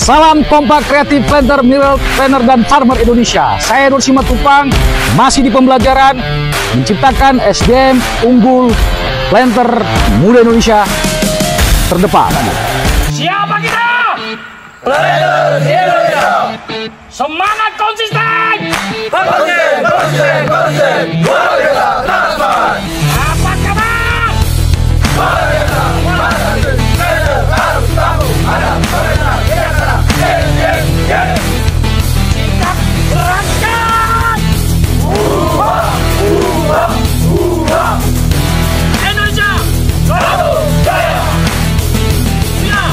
Salam kompak kreatif planter, mineral planner dan farmer Indonesia. Saya Nur Simatupang, masih di pembelajaran menciptakan SDM unggul planter muda Indonesia terdepan. Siapa kita? Planter Indonesia. Semangat konsisten. Konsisten. Luar biasa transparan. Apa kabar? Luar biasa. Planter harus tahu ada pemerintah bijaksana. Sikap berangkat. Indonesia. Satu jaya. Siap.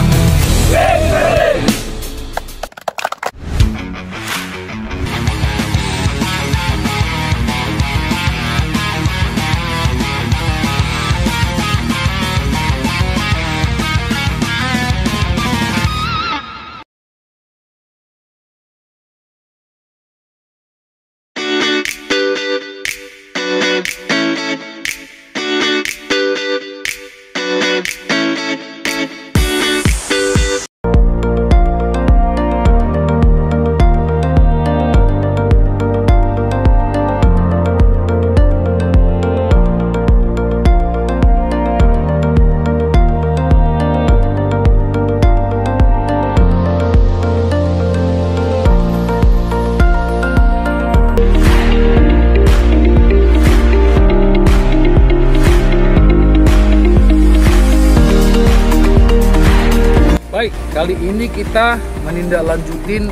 Baik, kali ini kita menindaklanjutin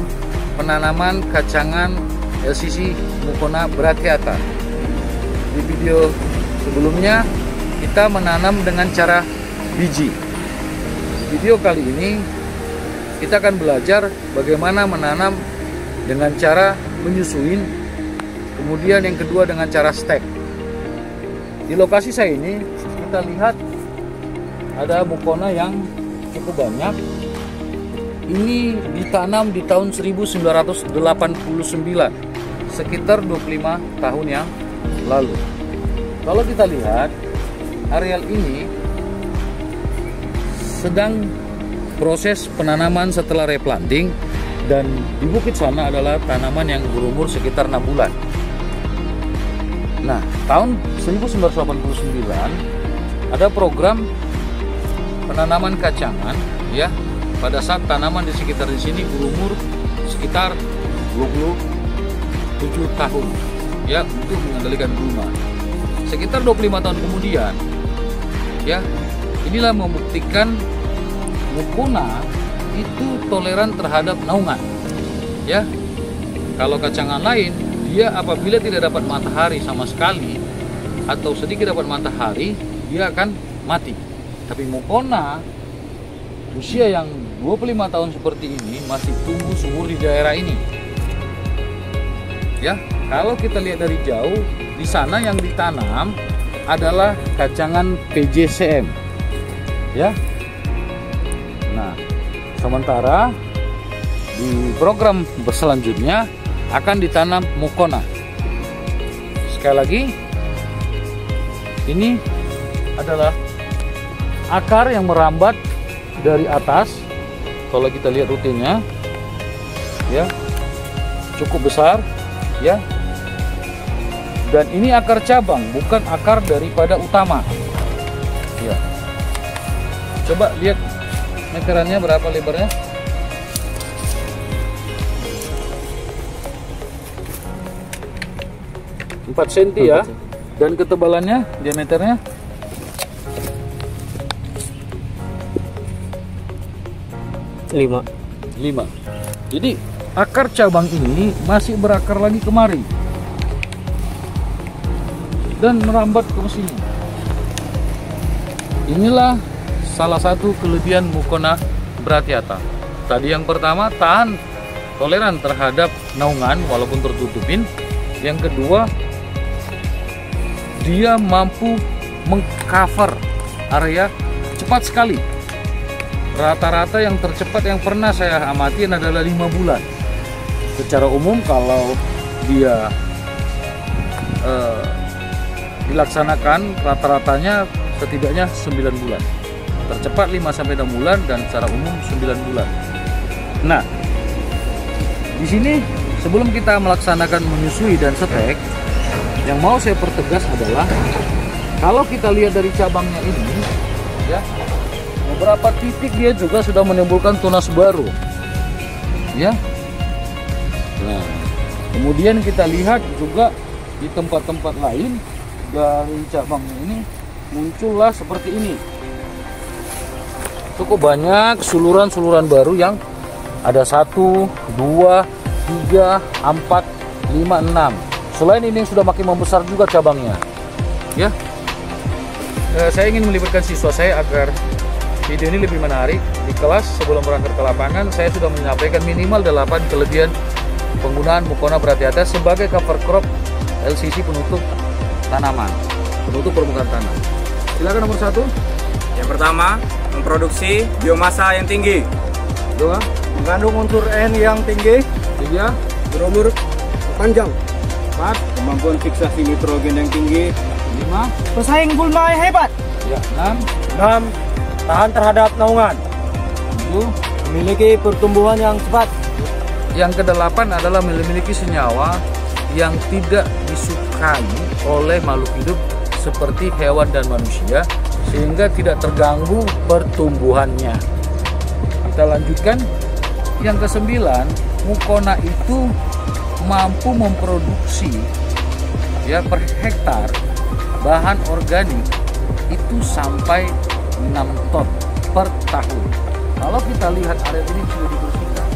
penanaman kacangan LCC Mucona brachiata. Di video sebelumnya kita menanam dengan cara biji. Video kali ini kita akan belajar bagaimana menanam dengan cara menyusuin, kemudian yang kedua dengan cara stek. Di lokasi saya ini kita lihat ada Mucona yang cukup banyak. Ini ditanam di tahun 1989, sekitar 25 tahun yang lalu. Kalau kita lihat, areal ini sedang proses penanaman setelah replanting, dan di bukit sana adalah tanaman yang berumur sekitar 6 bulan. Nah, tahun 1989 ada program penanaman kacangan, ya, pada saat tanaman di sekitar di sini berumur sekitar 27 tahun, ya, untuk mengendalikan bunga. Sekitar 25 tahun kemudian, ya, inilah membuktikan Mucona itu toleran terhadap naungan, ya. Kalau kacangan lain, dia apabila tidak dapat matahari sama sekali atau sedikit dapat matahari, dia akan mati. Tapi Mucona usia yang 25 tahun seperti ini masih tumbuh subur di daerah ini. Ya, kalau kita lihat dari jauh, di sana yang ditanam adalah kacangan PJCM. Ya. Nah, sementara di program berselanjutnya akan ditanam Mucona. Sekali lagi, ini adalah akar yang merambat dari atas. Kalau kita lihat rutinnya, ya, cukup besar, ya. Dan ini akar cabang, bukan akar daripada utama. Ya. Coba lihat meterannya berapa lebarnya. 4 cm, ya. Dan ketebalannya, diameternya 5. Jadi akar cabang ini masih berakar lagi kemari dan merambat ke sini. Inilah salah satu kelebihan Mucona brachiata. Tadi yang pertama, tahan toleran terhadap naungan walaupun tertutupin. Yang kedua, dia mampu mengcover area cepat sekali. Rata-rata yang tercepat yang pernah saya amati adalah 5 bulan. Secara umum kalau dia dilaksanakan, rata-ratanya setidaknya 9 bulan. Tercepat 5-6 bulan dan secara umum 9 bulan. Nah, di sini sebelum kita melaksanakan menyusui dan setek, yang mau saya pertegas adalah kalau kita lihat dari cabangnya ini, ya, beberapa titik dia juga sudah menimbulkan tunas baru, ya. Nah, kemudian kita lihat juga di tempat-tempat lain dari cabangnya ini muncullah seperti ini. Cukup banyak suluran-suluran baru yang ada 1, 2, 3, 4, 5, 6. Selain ini sudah makin membesar juga cabangnya, ya. Saya ingin melibatkan siswa saya agar video ini lebih menarik. Di kelas sebelum berangkat ke lapangan, saya sudah menyampaikan minimal 8 kelebihan penggunaan Mucona Bracteata sebagai cover crop LCC penutup tanaman, penutup permukaan tanah. Silakan nomor 1. Yang pertama, memproduksi biomasa yang tinggi. 2, Mengandung unsur N yang tinggi. 3, Berumur panjang. 4, Kemampuan fiksasi nitrogen yang tinggi. 5, Pesaing gulma yang hebat. ya, 6, 6. Tahan terhadap naungan. 7. Memiliki pertumbuhan yang cepat. Yang ke-8 adalah memiliki senyawa yang tidak disukai oleh makhluk hidup seperti hewan dan manusia, sehingga tidak terganggu pertumbuhannya. Kita lanjutkan. Yang ke-9, Mucona itu mampu memproduksi, ya, per hektar bahan organik itu sampai 6 ton per tahun. Kalau kita lihat area ini sudah dibersihkan,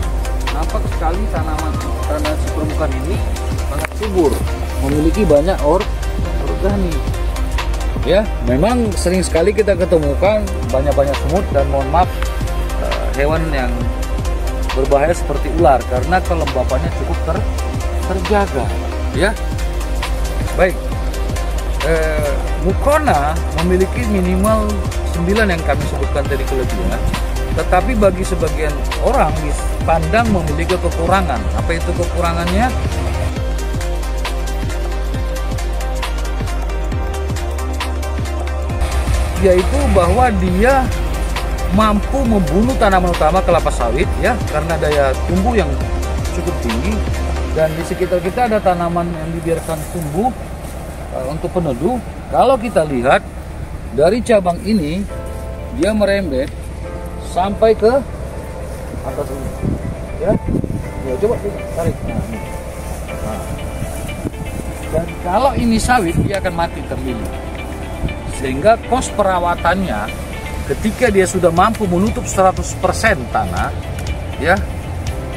nampak sekali tanaman si permukaan ini sangat subur, memiliki banyak organik. Ya, memang sering sekali kita ketemukan banyak-banyak semut dan mohon maaf hewan yang berbahaya seperti ular karena kelembapannya cukup terjaga, ya. Baik, Mucona memiliki minimal 9 yang kami sebutkan tadi kelebihan, tetapi bagi sebagian orang dipandang memiliki kekurangan. Apa itu kekurangannya? Yaitu bahwa dia mampu membunuh tanaman utama kelapa sawit, ya, karena daya tumbuh yang cukup tinggi. Dan di sekitar kita ada tanaman yang dibiarkan tumbuh untuk peneduh. Kalau kita lihat dari cabang ini, dia merembet sampai ke atas ini, ya. Ya, coba kita tarik. Nah. Dan kalau ini sawit, dia akan mati terlindung. Sehingga kos perawatannya ketika dia sudah mampu menutup 100% tanah, ya,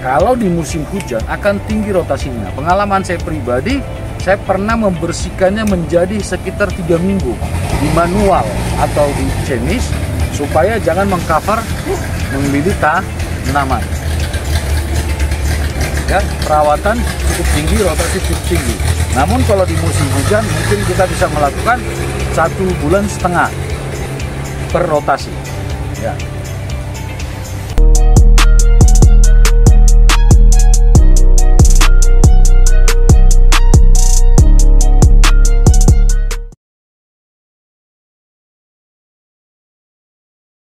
kalau di musim hujan akan tinggi rotasinya. Pengalaman saya pribadi, saya pernah membersihkannya menjadi sekitar 3 minggu di manual atau di jenis, supaya jangan mengcover memilih tanaman. Ya, perawatan cukup tinggi, rotasi cukup tinggi. Namun kalau di musim hujan mungkin kita bisa melakukan 1,5 bulan per rotasi. Ya.